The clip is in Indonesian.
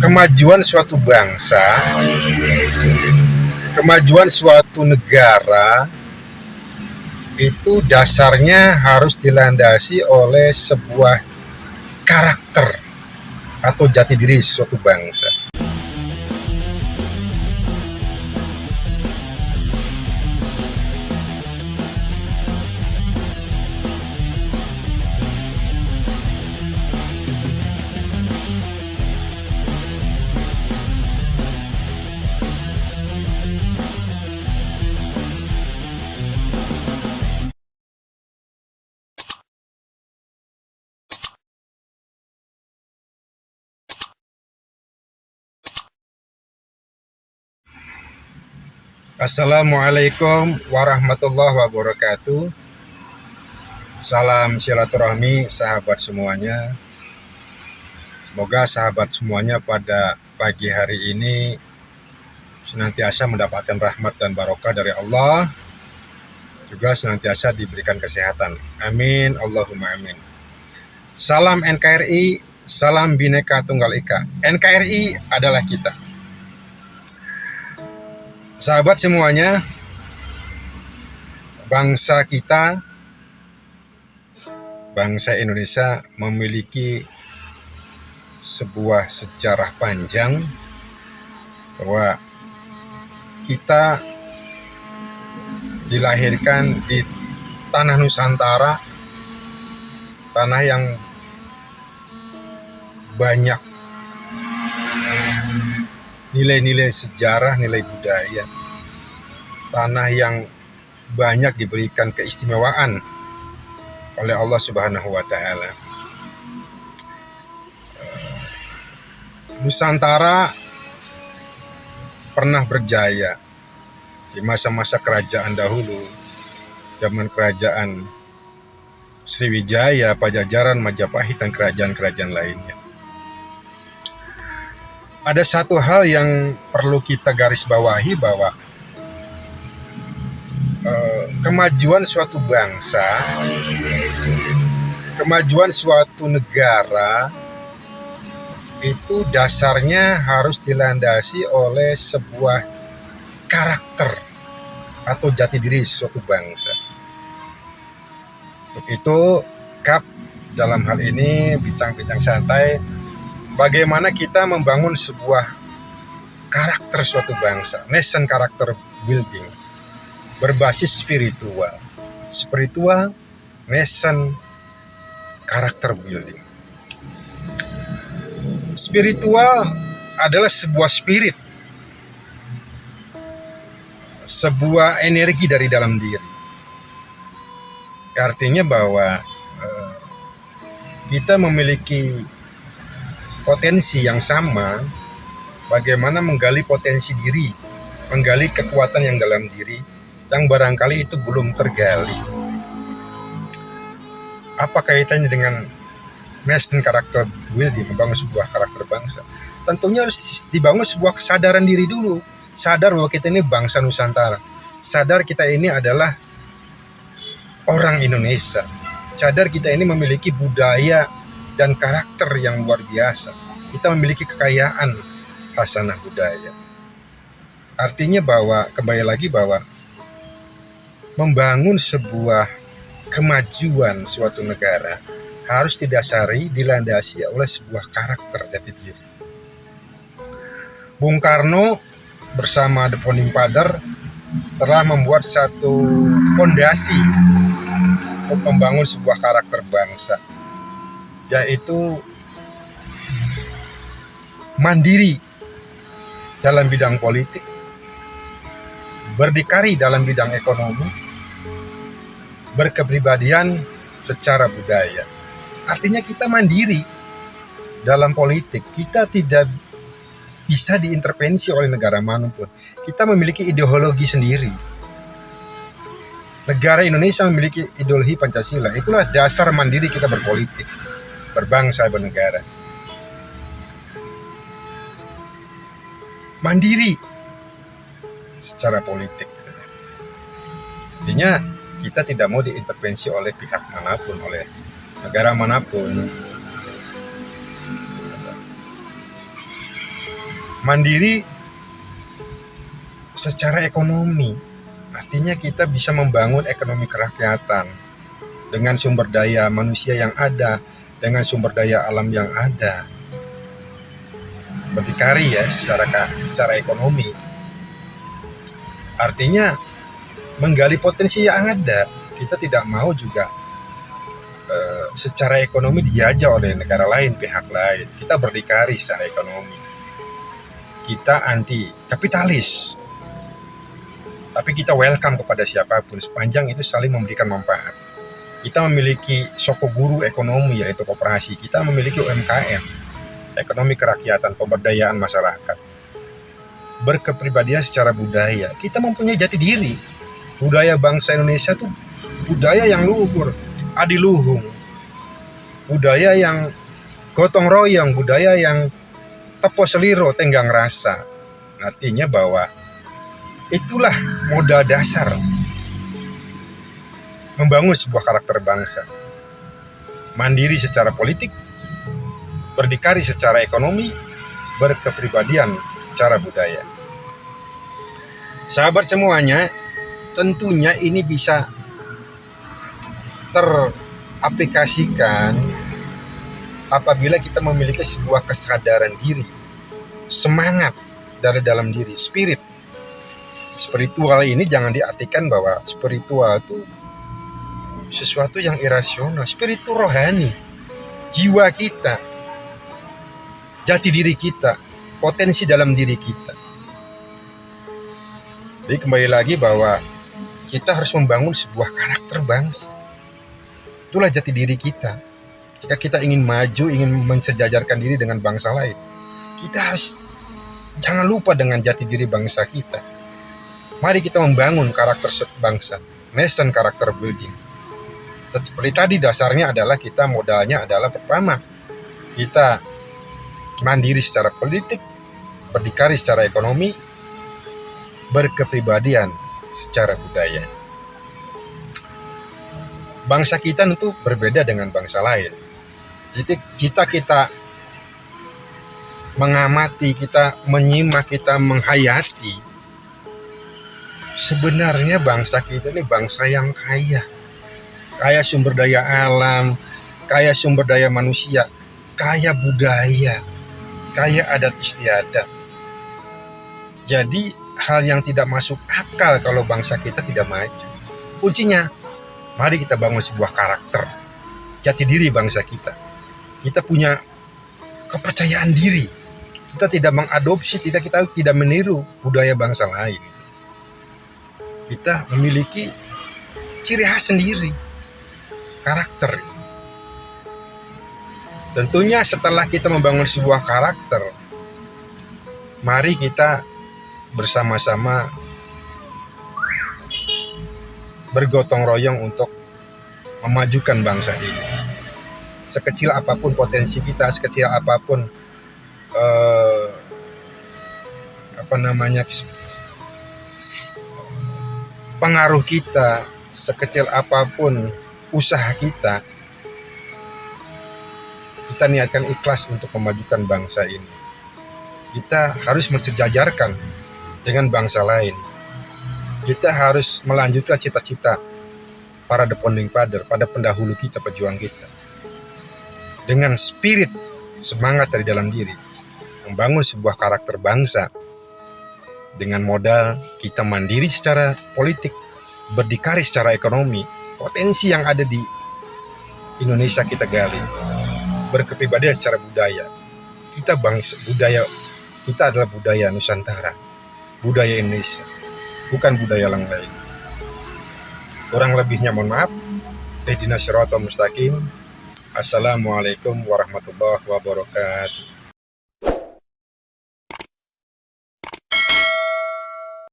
kemajuan suatu bangsa, kemajuan suatu negara itu dasarnya harus dilandasi oleh sebuah karakter atau jati diri suatu bangsa. Assalamualaikum warahmatullahi wabarakatuh. Salam silaturahmi sahabat semuanya. Semoga sahabat semuanya pada pagi hari ini senantiasa mendapatkan rahmat dan barokah dari Allah, juga senantiasa diberikan kesehatan. Amin, Allahumma amin. Salam NKRI, salam Bhinneka Tunggal Ika. NKRI adalah kita. Sahabat semuanya, bangsa kita, bangsa Indonesia memiliki sebuah sejarah panjang bahwa kita dilahirkan di tanah Nusantara, tanah yang banyak nilai-nilai sejarah, nilai budaya, tanah yang banyak diberikan keistimewaan oleh Allah Subhanahu wa Ta'ala. Nusantara pernah berjaya di masa-masa kerajaan dahulu, zaman kerajaan Sriwijaya, Pajajaran, Majapahit, dan kerajaan-kerajaan lainnya. Ada satu hal yang perlu kita garis bawahi bahwa kemajuan suatu bangsa, kemajuan suatu negara itu dasarnya harus dilandasi oleh sebuah karakter atau jati diri suatu bangsa. Untuk itu, Kap dalam hal ini bincang-bincang santai bagaimana kita membangun sebuah karakter suatu bangsa, nation character building, berbasis spiritual nation character building. Spiritual adalah sebuah spirit, sebuah energi dari dalam diri. Artinya bahwa kita memiliki potensi yang sama, bagaimana menggali potensi diri, menggali kekuatan yang dalam diri, yang barangkali itu belum tergali. Apa kaitannya dengan nation character building, membangun sebuah karakter bangsa? Tentunya harus dibangun sebuah kesadaran diri dulu. Sadar bahwa kita ini bangsa Nusantara. Sadar kita ini adalah orang Indonesia. Sadar kita ini memiliki budaya dan karakter yang luar biasa. Kita memiliki kekayaan hasanah budaya. Artinya bahwa, kembali lagi bahwa membangun sebuah kemajuan suatu negara harus didasari, dilandasi oleh sebuah karakter jati diri. Bung Karno bersama The Founding Father telah membuat satu fondasi untuk membangun sebuah karakter bangsa, yaitu mandiri dalam bidang politik, berdikari dalam bidang ekonomi, berkepribadian secara budaya. Artinya kita mandiri dalam politik, kita tidak bisa diintervensi oleh negara manapun. Kita memiliki ideologi sendiri. Negara Indonesia memiliki ideologi Pancasila. Itulah dasar mandiri kita berpolitik, berbangsa, bernegara. Mandiri secara politik. Artinya kita tidak mau diintervensi oleh pihak manapun, oleh negara manapun. Mandiri secara ekonomi, artinya kita bisa membangun ekonomi kerakyatan dengan sumber daya manusia yang ada, dengan sumber daya alam yang ada. Berdikari ya secara ekonomi. Artinya menggali potensi yang ada. Kita tidak mau juga secara ekonomi dijajah oleh negara lain, pihak lain. Kita berdikari secara ekonomi. Kita anti kapitalis. Tapi kita welcome kepada siapapun sepanjang itu saling memberikan manfaat. Kita memiliki sokoguru ekonomi yaitu koperasi. Kita memiliki UMKM, ekonomi kerakyatan, pemberdayaan masyarakat. Berkepribadian secara budaya. Kita mempunyai jati diri. Budaya bangsa Indonesia itu budaya yang luhur, adiluhung. Budaya yang gotong royong, budaya yang tepo seliro, tenggang rasa. Artinya bahwa itulah modal dasar membangun sebuah karakter bangsa. Mandiri secara politik, berdikari secara ekonomi, berkepribadian secara budaya. Sahabat semuanya, tentunya ini bisa teraplikasikan apabila kita memiliki sebuah kesadaran diri, semangat dari dalam diri, spirit. Spiritual ini jangan diartikan bahwa spiritual itu sesuatu yang irasional. Spiritual rohani, jiwa kita, jati diri kita, potensi dalam diri kita. Jadi kembali lagi bahwa kita harus membangun sebuah karakter bangsa. Itulah jati diri kita. Jika kita ingin maju, ingin mensejajarkan diri dengan bangsa lain, kita harus jangan lupa dengan jati diri bangsa kita. Mari kita membangun karakter bangsa, nation character building. Seperti tadi dasarnya adalah kita modalnya adalah pertama, kita mandiri secara politik, berdikari secara ekonomi, berkepribadian secara budaya. Bangsa kita tentu berbeda dengan bangsa lain. Jadi kita mengamati, kita menyimak, kita menghayati. Sebenarnya bangsa kita ini bangsa yang kaya. Kaya sumber daya alam, kaya sumber daya manusia, kaya budaya, kaya adat istiadat. Jadi hal yang tidak masuk akal kalau bangsa kita tidak maju. Kuncinya, mari kita bangun sebuah karakter, jati diri bangsa kita. Kita punya kepercayaan diri. Kita tidak mengadopsi, kita tidak meniru budaya bangsa lain. Kita memiliki ciri khas sendiri, karakter. Tentunya setelah kita membangun sebuah karakter, mari kita bersama-sama bergotong royong untuk memajukan bangsa ini. Sekecil apapun potensi kita, sekecil apapun pengaruh kita, sekecil apapun usaha kita niatkan ikhlas untuk memajukan bangsa ini. Kita harus mensejajarkan dengan bangsa lain. Kita harus melanjutkan cita-cita para the founding father, pada pendahulu kita, pejuang kita. Dengan spirit, semangat dari dalam diri, membangun sebuah karakter bangsa dengan modal kita mandiri secara politik, berdikari secara ekonomi, potensi yang ada di Indonesia kita gali, berkepribadian secara budaya. Kita bangsa budaya, kita adalah budaya Nusantara, budaya Indonesia, bukan budaya yang lain. Kurang lebihnya mohon maaf. Ihdinas siratal mustaqim. Assalamualaikum warahmatullahi wabarakatuh.